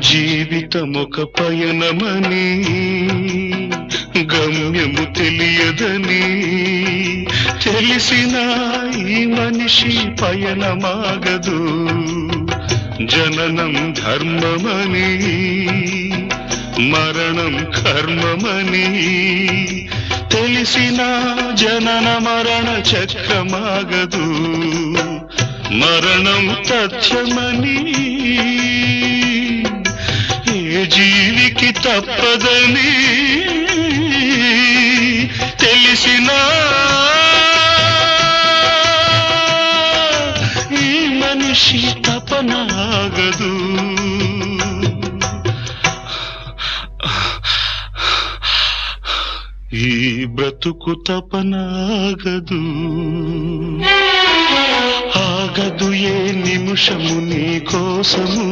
జీవితమొక పయనమని గమ్యము తెలియదని తెలిసిన ఈ మనిషి పయనమాగదు. జననం ధర్మమని మరణం కర్మమని తెలిసిన జనన మరణ చక్రమాగదు. మరణం తథ్యమని ఏ జీవికి తప్పదని తెలిసిన ఈ మనిషి తపనాగదు. ఈ బ్రతుకు తపనాగదు. ఆగదు ఏ నిమిషము నీ కోసము.